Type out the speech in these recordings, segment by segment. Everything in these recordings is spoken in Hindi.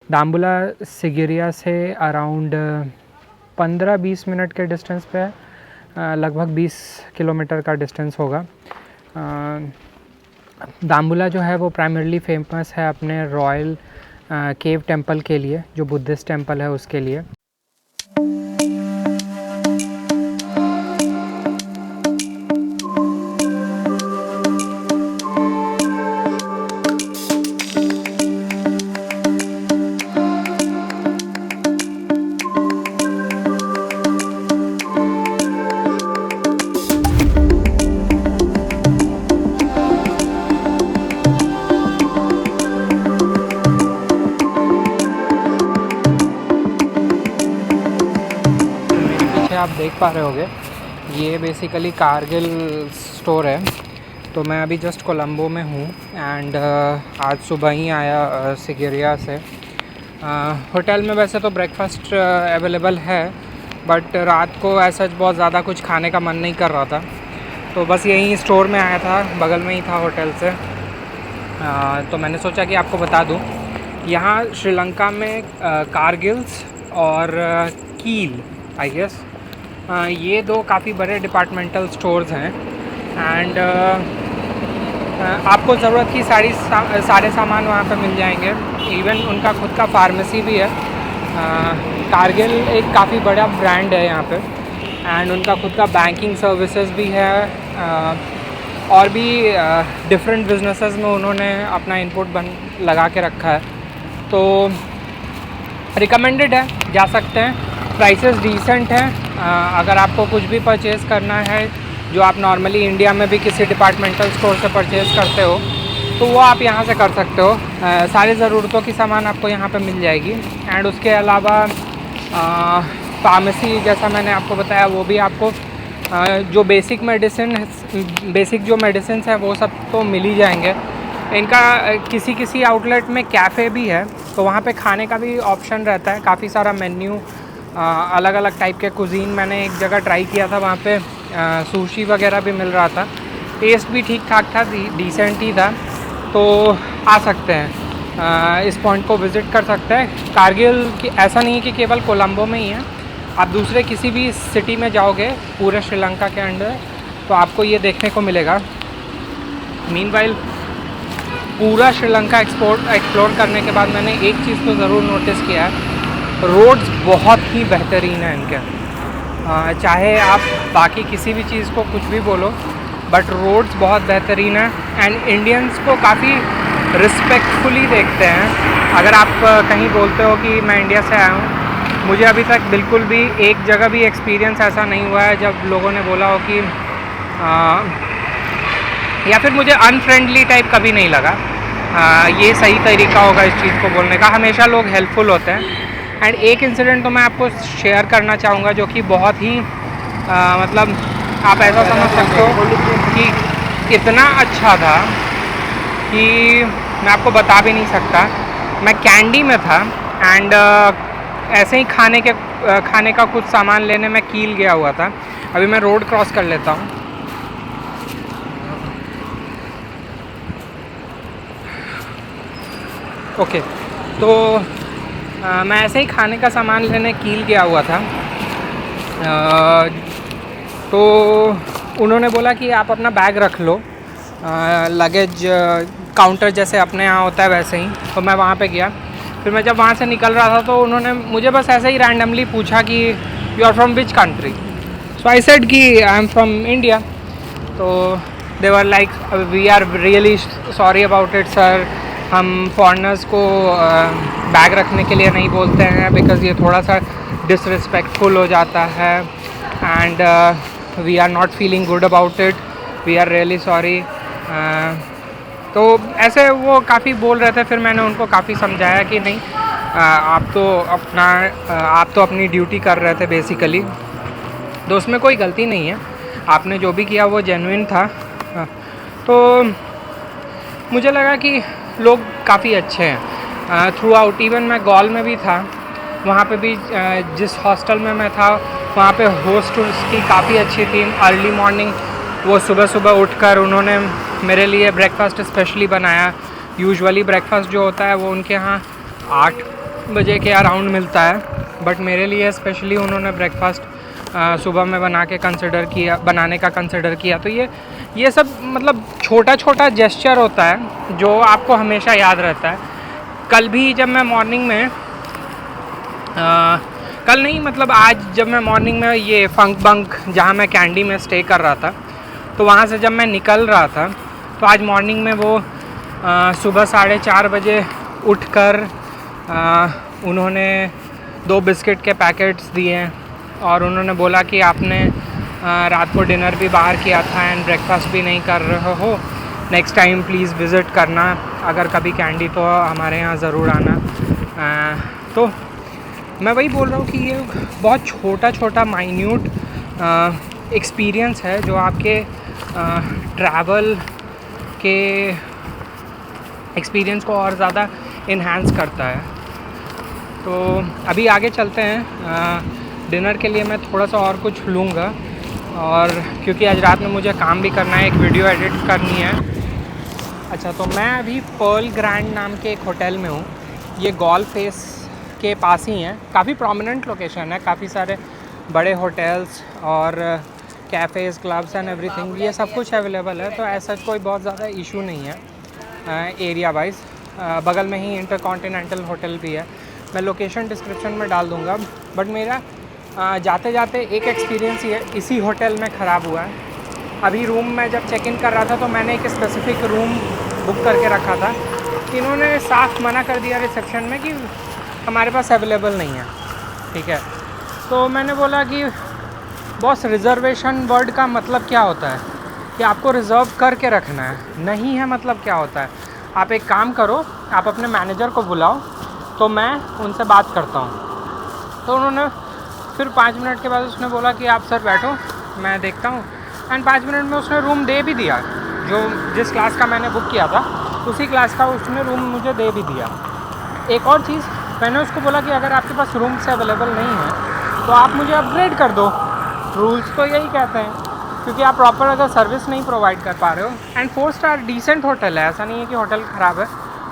दाम्बुला सिगिरिया से अराउंड 15-20 मिनट के डिस्टेंस पे है, लगभग 20 किलोमीटर का डिस्टेंस होगा। दाम्बुला जो है वो प्राइमरली फेमस है अपने रॉयल केव टेम्पल के लिए, जो बुद्धिस्ट टेम्पल है उसके लिए। आप देख पा रहे होगे ये बेसिकली कारगिल स्टोर है। तो मैं अभी जस्ट कोलंबो में हूँ एंड आज सुबह ही आया सिगिरिया से। होटल में वैसे तो ब्रेकफास्ट अवेलेबल है, बट रात को ऐसा बहुत ज़्यादा कुछ खाने का मन नहीं कर रहा था, तो बस यहीं स्टोर में आया था, बगल में ही था होटल से। तो मैंने सोचा कि आपको बता दूँ, यहाँ श्रीलंका में कारगिल्स और कील आई गेस ये दो काफ़ी बड़े डिपार्टमेंटल स्टोर्स हैं एंड आपको ज़रूरत की सारे सामान वहाँ पे मिल जाएंगे। इवन उनका खुद का फार्मेसी भी है। कारगिल एक काफ़ी बड़ा ब्रांड है यहाँ पे एंड उनका खुद का बैंकिंग सर्विसेज भी है, और भी डिफरेंट बिजनेसेस में उन्होंने अपना इनपुट लगा के रखा है। तो रिकमेंडेड है, जा सकते हैं। प्राइसेस डिसेंट हैं। अगर आपको कुछ भी परचेज़ करना है जो आप नॉर्मली इंडिया में भी किसी डिपार्टमेंटल स्टोर से परचेज़ करते हो, तो वो आप यहाँ से कर सकते हो। सारी ज़रूरतों की सामान आपको यहाँ पे मिल जाएगी एंड उसके अलावा फार्मेसी, जैसा मैंने आपको बताया, वो भी आपको जो बेसिक जो मेडिसिन है वो सब तो मिल ही जाएंगे। इनका किसी आउटलेट में कैफ़े भी है, तो वहाँ पे खाने का भी ऑप्शन रहता है। काफ़ी सारा मेन्यू, अलग अलग टाइप के कुजीन मैंने एक जगह ट्राई किया था, वहाँ पे सुशी वगैरह भी मिल रहा था। टेस्ट भी ठीक ठाक था, डिसेंट ही था। तो आ सकते हैं, इस पॉइंट को विज़िट कर सकते हैं। कारगिल की ऐसा नहीं है कि केवल कोलंबो में ही है, आप दूसरे किसी भी सिटी में जाओगे पूरे श्रीलंका के अंदर तो आपको ये देखने को मिलेगा। मीनवाइल पूरा श्रीलंका एक्सप्लोर करने के बाद मैंने एक चीज़ तो ज़रूर नोटिस किया है, रोड्स बहुत ही बेहतरीन है इनके। चाहे आप बाकी किसी भी चीज़ को कुछ भी बोलो, बट रोड्स बहुत बेहतरीन है एंड इंडियंस को काफ़ी रिस्पेक्टफुली देखते हैं। अगर आप कहीं बोलते हो कि मैं इंडिया से आया हूँ, मुझे अभी तक बिल्कुल भी एक जगह भी एक्सपीरियंस ऐसा नहीं हुआ है जब लोगों ने बोला हो कि या फिर मुझे अनफ्रेंडली टाइप कभी नहीं लगा। ये सही तरीका होगा इस चीज़ को बोलने का। हमेशा लोग हेल्पफुल होते हैं। एंड एक इंसिडेंट तो मैं आपको शेयर करना चाहूँगा जो कि बहुत ही मतलब आप ऐसा समझ सकते हो कि इतना अच्छा था कि मैं आपको बता भी नहीं सकता। मैं कैंडी में था एंड ऐसे ही खाने का कुछ सामान लेने मैं कील गया हुआ था। अभी मैं रोड क्रॉस कर लेता हूँ। ओके, तो मैं ऐसे ही खाने का सामान लेने कील गया हुआ था। तो उन्होंने बोला कि आप अपना बैग रख लो, लगेज काउंटर जैसे अपने यहाँ होता है वैसे ही। तो मैं वहाँ पे गया। फिर मैं जब वहाँ से निकल रहा था तो उन्होंने मुझे बस ऐसे ही रैंडमली पूछा कि you are from which country. So I said कि आई एम फ्रॉम इंडिया। तो they were like we are really sorry about it sir, हम फॉरेनर्स को बैग रखने के लिए नहीं बोलते हैं बिकॉज़ ये थोड़ा सा डिसरिस्पेक्टफुल हो जाता है and we are not feeling good about it, we are really sorry. तो ऐसे वो काफ़ी बोल रहे थे। फिर मैंने उनको काफ़ी समझाया कि नहीं, आप तो अपनी ड्यूटी कर रहे थे बेसिकली, तो उसमें कोई गलती नहीं है, आपने जो भी किया वो जेन्युइन था। तो मुझे लगा कि लोग काफ़ी अच्छे हैं थ्रू आउट। इवन मैं गॉल में भी था, वहाँ पे भी जिस हॉस्टल में मैं था वहाँ पे होस्ट उसकी काफ़ी अच्छी थी। अर्ली मॉर्निंग वो सुबह उठकर उन्होंने मेरे लिए ब्रेकफास्ट स्पेशली बनाया। यूजुअली ब्रेकफास्ट जो होता है वो उनके यहाँ बजे के अराउंड मिलता है, बट मेरे लिए स्पेशली उन्होंने ब्रेकफास्ट सुबह में बनाने का कंसिडर किया। तो ये सब मतलब छोटा छोटा जेस्चर होता है जो आपको हमेशा याद रहता है। कल भी जब मैं मॉर्निंग में कल नहीं मतलब आज जब मैं मॉर्निंग में ये फंक बंक जहाँ मैं कैंडी में स्टे कर रहा था, तो वहाँ से जब मैं निकल रहा था तो आज मॉर्निंग में वो सुबह 4:30 बजे उठकर उन्होंने 2 बिस्किट के पैकेट्स दिए और उन्होंने बोला कि आपने रात को डिनर भी बाहर किया था एंड ब्रेकफास्ट भी नहीं कर रहे हो, नेक्स्ट टाइम प्लीज़ विज़िट करना, अगर कभी कैंडी तो हमारे यहाँ ज़रूर आना। तो मैं वही बोल रहा हूँ कि ये बहुत छोटा छोटा माइन्यूट एक्सपीरियंस है जो आपके ट्रैवल के एक्सपीरियंस को और ज़्यादा इन्हांस करता है। तो अभी आगे चलते हैं। डिनर के लिए मैं थोड़ा सा और कुछ लूँगा, और क्योंकि आज रात में मुझे काम भी करना है, एक वीडियो एडिट करनी है। अच्छा, तो मैं अभी पर्ल ग्रैंड नाम के एक होटल में हूँ। ये गोल्फ फेस के पास ही है, काफ़ी प्रोमिनेंट लोकेशन है, काफ़ी सारे बड़े होटल्स और कैफ़ेज़, क्लब्स एंड एवरीथिंग, ये सब कुछ अवेलेबल है। तो ऐसा कोई बहुत ज़्यादा इशू नहीं है एरिया वाइज। बगल में ही इंटरकॉन्टिनेंटल होटल भी है, मैं लोकेशन डिस्क्रिप्शन में डाल दूँगा। बट मेरा जाते जाते एक एक्सपीरियंस ये इसी होटल में ख़राब हुआ है। अभी रूम में जब चेक इन कर रहा था तो मैंने एक स्पेसिफ़िक रूम बुक करके रखा था, इन्होंने साफ मना कर दिया रिसेप्शन में कि हमारे पास अवेलेबल नहीं है। ठीक है, तो मैंने बोला कि बॉस, रिज़र्वेशन वर्ड का मतलब क्या होता है कि आपको रिज़र्व करके रखना है, नहीं है मतलब क्या होता है। आप एक काम करो, आप अपने मैनेजर को बुलाओ तो मैं उनसे बात करता हूँ। तो उन्होंने फिर 5 मिनट के बाद उसने बोला कि आप सर बैठो, मैं देखता हूँ। एंड 5 मिनट में उसने रूम दे भी दिया, जो जिस क्लास का मैंने बुक किया था उसी क्लास का उसने रूम मुझे दे भी दिया। एक और चीज़, मैंने उसको बोला कि अगर आपके पास रूम से अवेलेबल नहीं है तो आप मुझे अपग्रेड कर दो। रूल्स तो यही कहते हैं, क्योंकि आप प्रॉपर अगर सर्विस नहीं प्रोवाइड कर पा रहे हो। एंड 4 स्टार डिसेंट होटल है, ऐसा नहीं है कि होटल ख़राब है।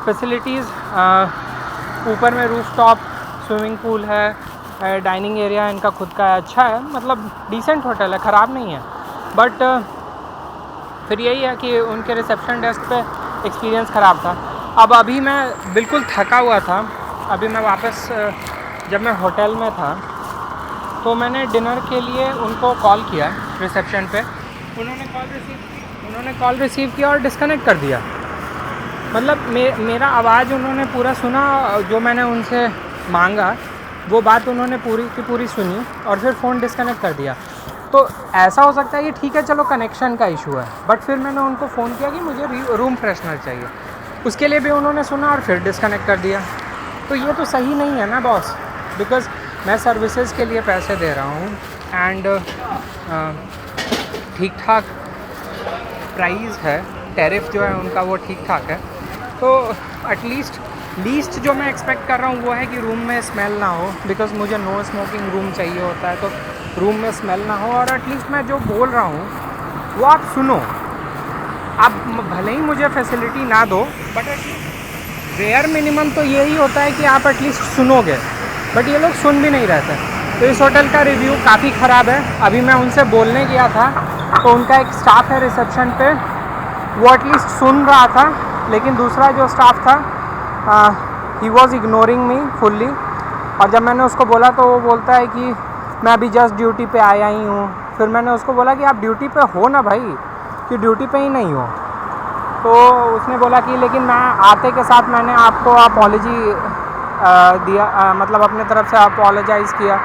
फैसिलिटीज़ ऊपर में रूफटॉप स्विमिंग पूल है, डाइनिंग एरिया इनका खुद का है, अच्छा है, मतलब डिसेंट होटल है, ख़राब नहीं है। बट फिर यही है कि उनके रिसेप्शन डेस्क पे एक्सपीरियंस ख़राब था। अब अभी मैं बिल्कुल थका हुआ था, अभी मैं वापस जब मैं होटल में था तो मैंने डिनर के लिए उनको कॉल किया रिसेप्शन पे, उन्होंने कॉल रिसीव किया और डिस्कनेक्ट कर दिया। मतलब मेरा आवाज़ उन्होंने पूरा सुना, जो मैंने उनसे मांगा वो बात उन्होंने पूरी की पूरी सुनी और फिर फ़ोन डिस्कनेक्ट कर दिया। तो ऐसा हो सकता है कि ठीक है चलो कनेक्शन का इशू है, बट फिर मैंने उनको फ़ोन किया कि मुझे रूम फ्रेशनर चाहिए, उसके लिए भी उन्होंने सुना और फिर डिस्कनेक्ट कर दिया। तो ये तो सही नहीं है ना बॉस, बिकॉज़ मैं सर्विसेज के लिए पैसे दे रहा हूँ एंड ठीक ठाक प्राइस है, टैरिफ जो है उनका वो ठीक ठाक है। तो एटलीस्ट लीस्ट जो मैं एक्सपेक्ट कर रहा हूँ वो है कि रूम में स्मेल ना हो, बिकॉज़ मुझे नो स्मोकिंग रूम चाहिए होता है, तो रूम में स्मेल ना हो। और एटलीस्ट मैं जो बोल रहा हूँ वो आप सुनो। आप भले ही मुझे फैसिलिटी ना दो, बट एटलीस्ट रेयर मिनिमम तो यही होता है कि आप एटलीस्ट सुनोगे, बट ये लोग सुन भी नहीं रहते। तो इस होटल का रिव्यू काफ़ी ख़राब है। अभी मैं उनसे बोलने गया था तो उनका एक स्टाफ है रिसेप्शन पे, वो एटलीस्ट सुन रहा था, लेकिन दूसरा जो स्टाफ था he was ignoring me fully. और जब मैंने उसको बोला तो वो बोलता है कि मैं अभी जस्ट ड्यूटी पे आया ही हूँ। फिर मैंने उसको बोला कि आप ड्यूटी पे हो ना भाई, कि ड्यूटी पे ही नहीं हो। तो उसने बोला कि लेकिन मैं आते के साथ मैंने आपको अपॉलॉजी दिया, मतलब अपने तरफ से अपॉलोजाइज़ किया।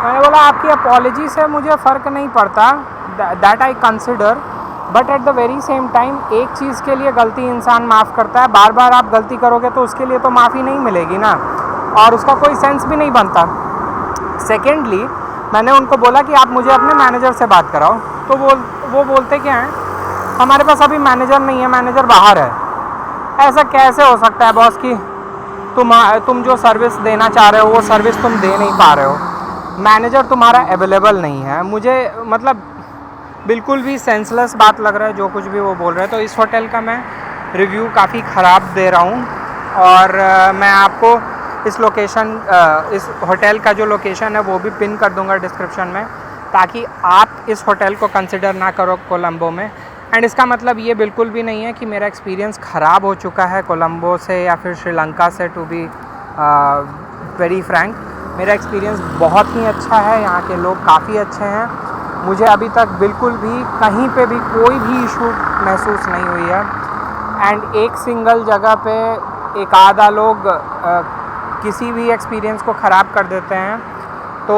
मैंने बोला आपकी अपॉलॉजी से मुझे फ़र्क नहीं पड़ता, that I consider, but at the very same time एक चीज़ के लिए गलती इंसान माफ़ करता है, बार बार आप गलती करोगे तो उसके लिए तो माफ़ी नहीं मिलेगी ना, और उसका कोई सेंस भी नहीं बनता। सेकेंडली मैंने उनको बोला कि आप मुझे अपने मैनेजर से बात कराओ, तो वो बोलते क्या हैं, हमारे पास अभी मैनेजर नहीं है, मैनेजर बाहर है। ऐसा कैसे हो सकता है बॉस कि तुम जो सर्विस देना चाह रहे हो वो सर्विस तुम दे नहीं पा रहे हो, मैनेजर तुम्हारा अवेलेबल नहीं है। मुझे मतलब बिल्कुल भी सेंसलेस बात लग रहा है जो कुछ भी वो बोल रहे हैं। तो इस होटल का मैं रिव्यू काफ़ी ख़राब दे रहा हूँ, और मैं आपको इस लोकेशन इस होटल का जो लोकेशन है वो भी पिन कर दूंगा डिस्क्रिप्शन में, ताकि आप इस होटल को कंसिडर ना करो कोलंबो में। एंड इसका मतलब ये बिल्कुल भी नहीं है कि मेरा एक्सपीरियंस ख़राब हो चुका है कोलंबो से या फिर श्रीलंका से। टू बी वेरी फ्रैंक, मेरा एक्सपीरियंस बहुत ही अच्छा है, यहाँ के लोग काफ़ी अच्छे हैं, मुझे अभी तक बिल्कुल भी कहीं पे भी कोई भी इशू महसूस नहीं हुई है। एंड एक सिंगल जगह पे एक आधा लोग किसी भी एक्सपीरियंस को ख़राब कर देते हैं। तो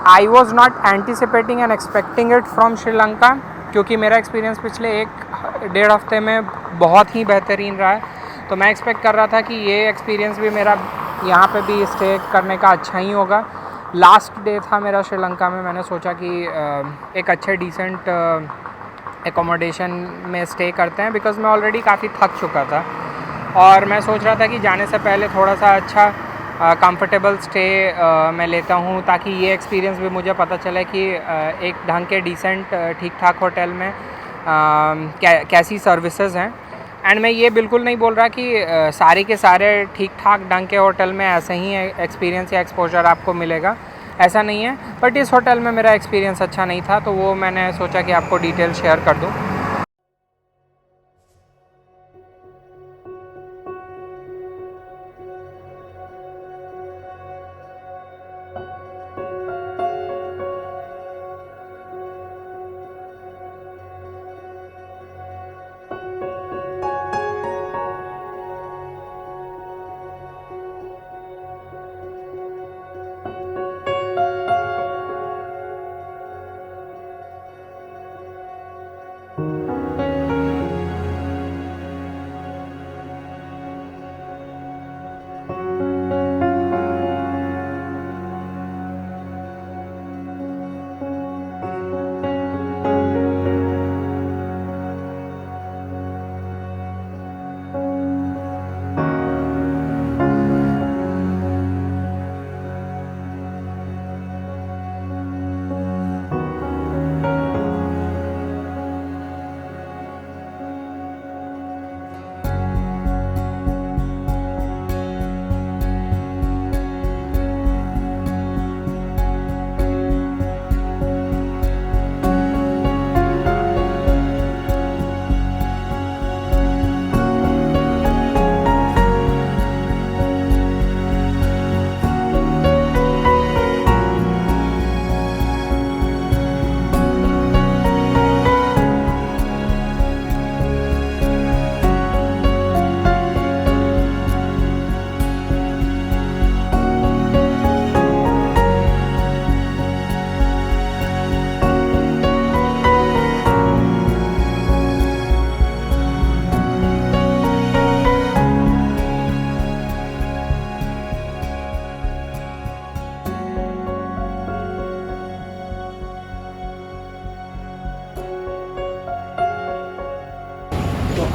I was not anticipating and expecting it from Sri Lanka, क्योंकि मेरा एक्सपीरियंस पिछले 1-1.5 हफ्ते में बहुत ही बेहतरीन रहा है। तो मैं एक्सपेक्ट कर रहा था कि ये एक्सपीरियंस भी मेरा यहाँ पे भी स्टे करने का अच्छा ही होगा। लास्ट डे था मेरा श्रीलंका में, मैंने सोचा कि एक अच्छे डिसेंट एकोमोडेशन में स्टे करते हैं, बिकॉज़ मैं ऑलरेडी काफ़ी थक चुका था और मैं सोच रहा था कि जाने से पहले थोड़ा सा अच्छा कंफर्टेबल स्टे मैं लेता हूँ, ताकि ये एक्सपीरियंस भी मुझे पता चले कि एक ढंग के डिसेंट ठीक ठाक होटल में कैसी सर्विसेज हैं। एंड मैं ये बिल्कुल नहीं बोल रहा कि सारे के सारे ठीक ठाक ढंग के होटल में ऐसे ही एक्सपीरियंस या एक्सपोजर आपको मिलेगा, ऐसा नहीं है। बट इस होटल में मेरा एक्सपीरियंस अच्छा नहीं था, तो वो मैंने सोचा कि आपको डिटेल शेयर कर दूँ।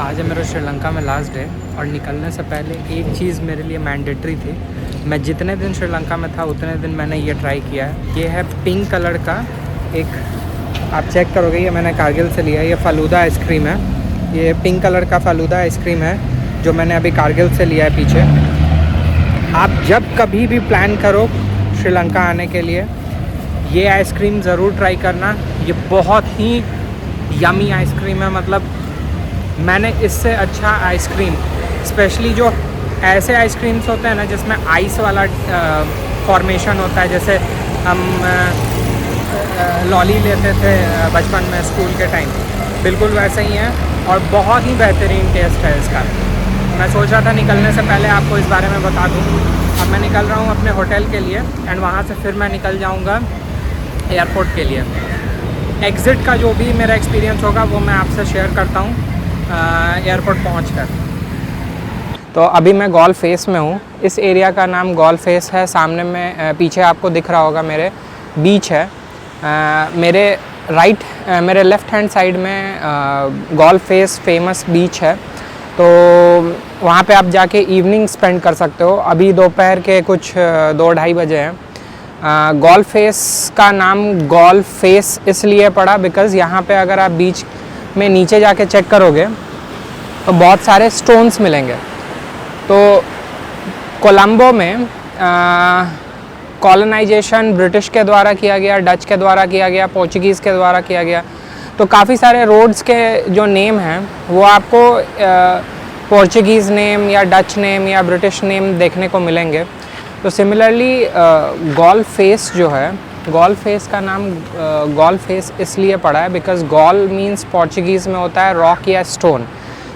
आज है मेरा श्रीलंका में लास्ट डे, और निकलने से पहले एक चीज़ मेरे लिए मैंडेटरी थी। मैं जितने दिन श्रीलंका में था उतने दिन मैंने ये ट्राई किया है। ये है पिंक कलर का एक, आप चेक करोगे, ये मैंने कारगिल से लिया है। ये फ़ालूदा आइसक्रीम है, ये पिंक कलर का फ़ालूदा आइसक्रीम है जो मैंने अभी कारगिल से लिया है पीछे। आप जब कभी भी प्लान करो श्रीलंका आने के लिए, ये आइसक्रीम ज़रूर ट्राई करना। ये बहुत ही यमी आइसक्रीम है, मतलब मैंने इससे अच्छा आइसक्रीम, स्पेशली जो ऐसे आइसक्रीम्स होते हैं ना जिसमें आइस वाला फॉर्मेशन होता है, जैसे हम लॉली लेते थे बचपन में स्कूल के टाइम, बिल्कुल वैसे ही है और बहुत ही बेहतरीन टेस्ट है इसका। मैं सोच रहा था निकलने से पहले आपको इस बारे में बता दूँ। अब मैं निकल रहा हूँ अपने होटल के लिए, एंड वहाँ से फिर मैं निकल जाऊँगा एयरपोर्ट के लिए। एग्ज़िट का जो भी मेरा एक्सपीरियंस होगा वो मैं आपसे शेयर करता हूँ एयरपोर्ट पहुंचकर। तो अभी मैं गॉल फेस में हूँ। इस एरिया का नाम गॉल फेस है। सामने में पीछे आपको दिख रहा होगा मेरे बीच है। मेरे मेरे लेफ़्ट हैंड साइड में गॉल फेस फेमस बीच है, तो वहाँ पे आप जाके इवनिंग स्पेंड कर सकते हो। अभी दोपहर के कुछ 2-2:30 बजे हैं। गॉल फेस का नाम गॉल फेस इसलिए पड़ा बिकॉज़ यहाँ पे अगर आप बीच में नीचे जाके चेक करोगे तो बहुत सारे स्टोन्स मिलेंगे। तो कोलंबो में कॉलोनाइजेशन ब्रिटिश के द्वारा किया गया, डच के द्वारा किया गया, पोर्चुगीज़ के द्वारा किया गया। तो काफ़ी सारे रोड्स के जो नेम हैं वो आपको पोर्चुगीज़ नेम या डच नेम या ब्रिटिश नेम देखने को मिलेंगे। तो सिमिलरली गॉल फेस जो है, गॉल फेस का नाम गॉल फेस इसलिए पड़ा है बिकॉज़ गॉल मीन्स पोर्चुगीज़ में होता है रॉक या स्टोन।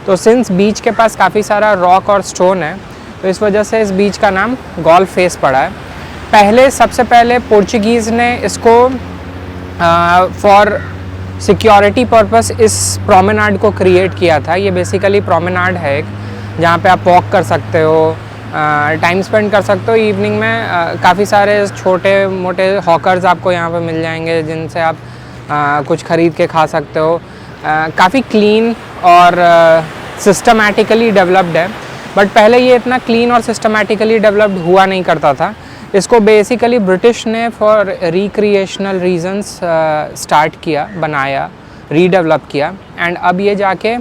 तो सिंस बीच के पास काफ़ी सारा रॉक और स्टोन है तो इस वजह से इस बीच का नाम गॉल फेस पड़ा है। सबसे पहले पोर्चुगीज़ ने इसको फॉर सिक्योरिटी पर्पस इस प्रोमेनाड को क्रिएट किया था। ये बेसिकली प्रोमेनाड है एक, जहाँ पे आप वॉक कर सकते हो, टाइम स्पेंड कर सकते हो इवनिंग में। काफ़ी सारे छोटे मोटे हॉकर्स आपको यहाँ पे मिल जाएंगे जिनसे आप कुछ ख़रीद के खा सकते हो। काफ़ी क्लीन और सिस्टमैटिकली डेवलप्ड है, बट पहले ये इतना क्लीन और सिस्टमैटिकली डेवलप्ड हुआ नहीं करता था। इसको बेसिकली ब्रिटिश ने फॉर रिक्रिएशनल रीजंस स्टार्ट किया, बनाया, रीडेवलप किया, एंड अब ये जाके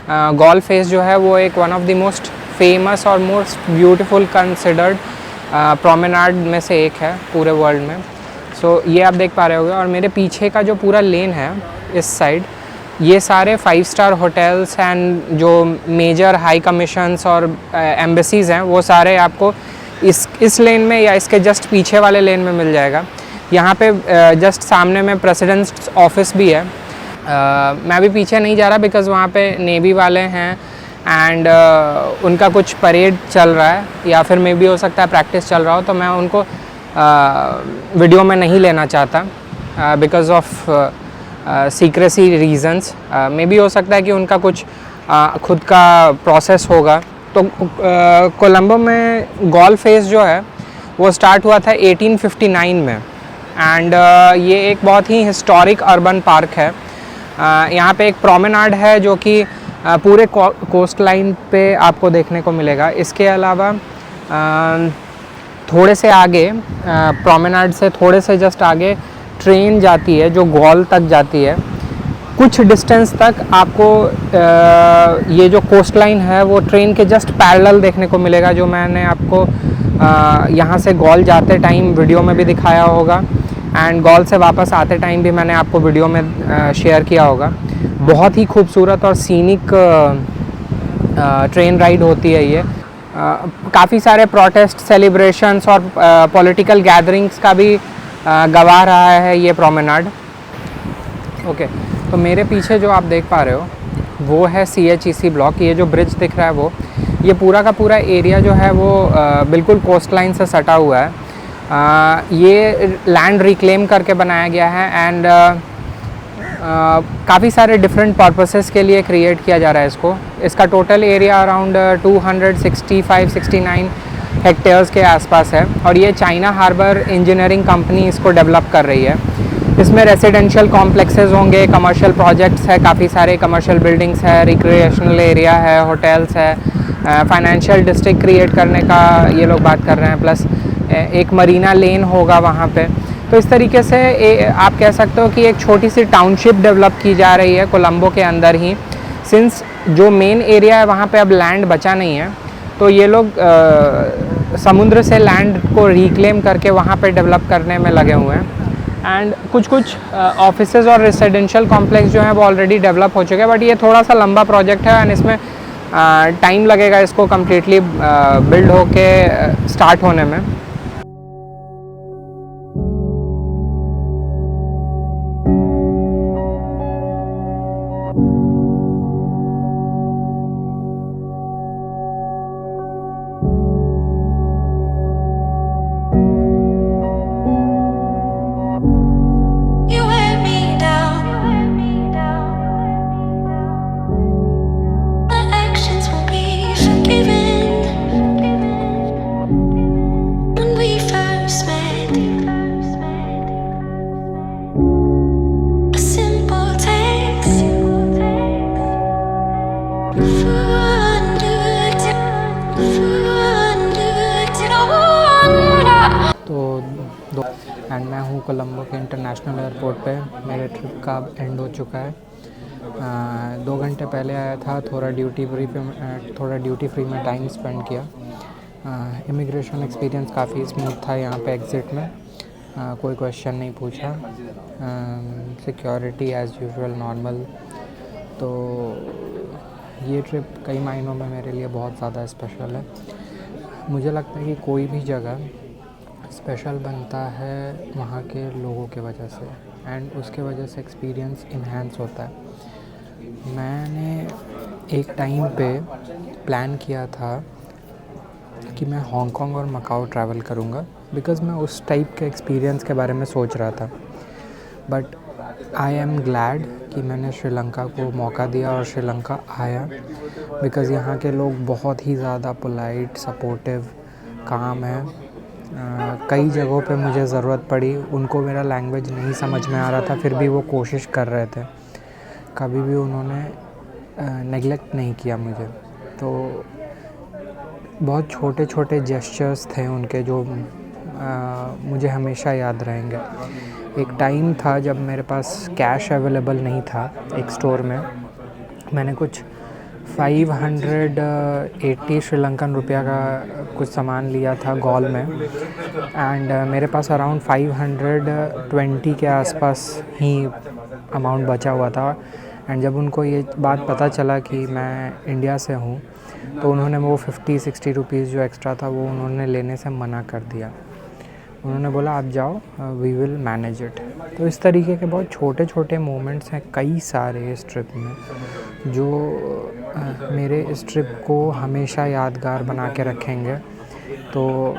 गॉल फेस जो है वो एक one of the most famous और मोस्ट ब्यूटीफुल कंसिडर्ड प्रोमेनाड में से एक है पूरे वर्ल्ड में। सो ये आप देख पा रहे होगे। और मेरे पीछे का जो पूरा लेन है इस साइड, ये सारे 5 स्टार होटल्स एंड जो मेजर हाई कमीशंस और एम्बेसीज़ हैं वो सारे आपको इस लेन में या इसके जस्ट पीछे वाले लेन में मिल जाएगा। यहाँ पे जस्ट सामने में प्रेसिडेंट्स ऑफिस भी है। मैं भी पीछे नहीं जा रहा बिकॉज़ वहाँ पे नेवी वाले हैं एंड उनका कुछ परेड चल रहा है या फिर मे भी हो सकता है प्रैक्टिस चल रहा हो, तो मैं उनको वीडियो में नहीं लेना चाहता बिकॉज़ ऑफ सीक्रेसी रीजंस। मे भी हो सकता है कि उनका कुछ खुद का प्रोसेस होगा। तो कोलंबो में गॉल फेस जो है वो स्टार्ट हुआ था 1859 में एंड ये एक बहुत ही हिस्टोरिक अर्बन पार्क है। यहाँ पे एक प्रोमेनाड है जो कि पूरे कोस्ट लाइन पे आपको देखने को मिलेगा। इसके अलावा थोड़े से आगे प्रोमेनाड से थोड़े से जस्ट आगे ट्रेन जाती है जो गॉल तक जाती है। कुछ डिस्टेंस तक आपको ये जो कोस्ट लाइन है वो ट्रेन के जस्ट पैरेलल देखने को मिलेगा, जो मैंने आपको यहाँ से गॉल जाते टाइम वीडियो में भी दिखाया होगा एंड गॉल से वापस आते टाइम भी मैंने आपको वीडियो में शेयर किया होगा। बहुत ही खूबसूरत और सीनिक ट्रेन राइड होती है ये। काफ़ी सारे प्रोटेस्ट, सेलिब्रेशंस और पॉलिटिकल गैदरिंग्स का भी गवाह रहा है ये प्रोमेनाड। ओके, तो मेरे पीछे जो आप देख पा रहे हो वो है CHEC ब्लॉक। ये जो ब्रिज दिख रहा है ये पूरा का पूरा एरिया जो है वो बिल्कुल कोस्ट लाइन से सटा हुआ है। ये लैंड रिक्लेम करके बनाया गया है एंड काफ़ी सारे डिफरेंट पर्पसेस के लिए क्रिएट किया जा रहा है इसको। इसका टोटल एरिया अराउंड 265-69 हेक्टेयर्स के आसपास है और ये चाइना हार्बर इंजीनियरिंग कंपनी इसको डेवलप कर रही है। इसमें रेसिडेंशियल कॉम्प्लेक्सेस होंगे, कमर्शियल प्रोजेक्ट्स है, काफ़ी सारे कमर्शियल बिल्डिंग्स है, रिक्रिएशनल एरिया है, होटल्स है, फाइनेंशियल डिस्ट्रिक्ट क्रिएट करने का ये लोग बात कर रहे हैं, प्लस एक मरीना लेन होगा वहाँ पे। तो इस तरीके से आप कह सकते हो कि एक छोटी सी टाउनशिप डेवलप की जा रही है कोलंबो के अंदर ही। सिंस जो मेन एरिया है वहाँ पे अब लैंड बचा नहीं है, तो ये लोग समुद्र से लैंड को रिक्लेम करके वहाँ पे डेवलप करने में लगे हुए हैं। एंड कुछ ऑफिसेज और रेसिडेंशियल कॉम्प्लेक्स जो हैं वो ऑलरेडी डेवलप हो चुके हैं, बट ये थोड़ा सा लंबा प्रोजेक्ट है एंड इसमें टाइम लगेगा इसको कम्प्लीटली बिल्ड होके स्टार्ट होने में। एंड मैं हूँ कोलंबो के इंटरनेशनल एयरपोर्ट पे। मेरे ट्रिप का एंड हो चुका है। 2 घंटे पहले आया था, थोड़ा ड्यूटी फ्री में टाइम स्पेंड किया इमिग्रेशन एक्सपीरियंस काफ़ी स्मूथ था यहाँ पे एग्ज़िट में। कोई क्वेश्चन नहीं पूछा। Security as usual normal. तो ये ट्रिप कई मायनों में मेरे लिए बहुत ज़्यादा स्पेशल है। मुझे लगता है कि कोई भी जगह स्पेशल बनता है वहाँ के लोगों के वजह से, एंड उसके वजह से एक्सपीरियंस इन्हेंस होता है। मैंने एक टाइम पे प्लान किया था कि मैं हांगकांग और मकाओ ट्रैवल करूँगा, बिकॉज़ मैं उस टाइप के एक्सपीरियंस के बारे में सोच रहा था। बट आई एम ग्लैड कि मैंने श्रीलंका को मौका दिया और श्रीलंका आया, बिकॉज़ यहाँ के लोग बहुत ही ज़्यादा पोलाइट, सपोर्टिव, काम है। कई जगहों पे मुझे ज़रूरत पड़ी, उनको मेरा लैंग्वेज नहीं समझ में आ रहा था, फिर भी वो कोशिश कर रहे थे। कभी भी उन्होंने नेगलेक्ट नहीं किया मुझे। तो बहुत छोटे छोटे जेस्चर्स थे उनके जो मुझे हमेशा याद रहेंगे। एक टाइम था जब मेरे पास कैश अवेलेबल नहीं था एक स्टोर में। मैंने कुछ 580 श्रीलंकन रुपया का कुछ सामान लिया था गॉल में, एंड मेरे पास अराउंड 520 के आसपास ही अमाउंट बचा हुआ था। एंड जब उनको ये बात पता चला कि मैं इंडिया से हूँ, तो उन्होंने वो 50-60 रुपीज़ जो एक्स्ट्रा था वो उन्होंने लेने से मना कर दिया। उन्होंने बोला आप जाओ, वी विल मैनेज इट। तो इस तरीके के बहुत छोटे छोटे मोमेंट्स हैं कई सारे इस ट्रिप में, जो मेरे इस ट्रिप को हमेशा यादगार बना के रखेंगे। तो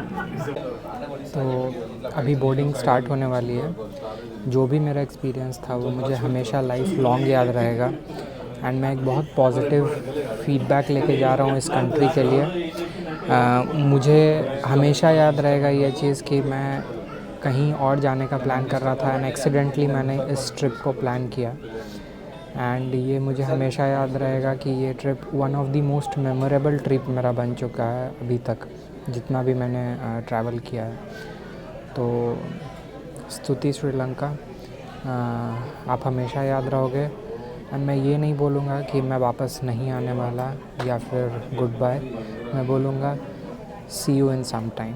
अभी बोर्डिंग स्टार्ट होने वाली है। जो भी मेरा एक्सपीरियंस था वो मुझे हमेशा लाइफ लॉन्ग याद रहेगा, एंड मैं एक बहुत पॉजिटिव फीडबैक लेके जा रहा हूँ इस कंट्री के लिए। मुझे हमेशा याद रहेगा ये चीज़ कि मैं कहीं और जाने का प्लान कर रहा था, एंड एक्सीडेंटली मैंने इस ट्रिप को प्लान किया। एंड ये मुझे हमेशा याद रहेगा कि ये trip one of the most memorable trip मेरा बन चुका है अभी तक, जितना भी मैंने ट्रैवल किया है। तो स्तुति श्रीलंका, आप हमेशा याद रहोगे। एंड मैं ये नहीं बोलूँगा कि मैं वापस नहीं आने वाला या फिर गुड बाय। मैं बोलूँगा सी यू इन सम टाइम।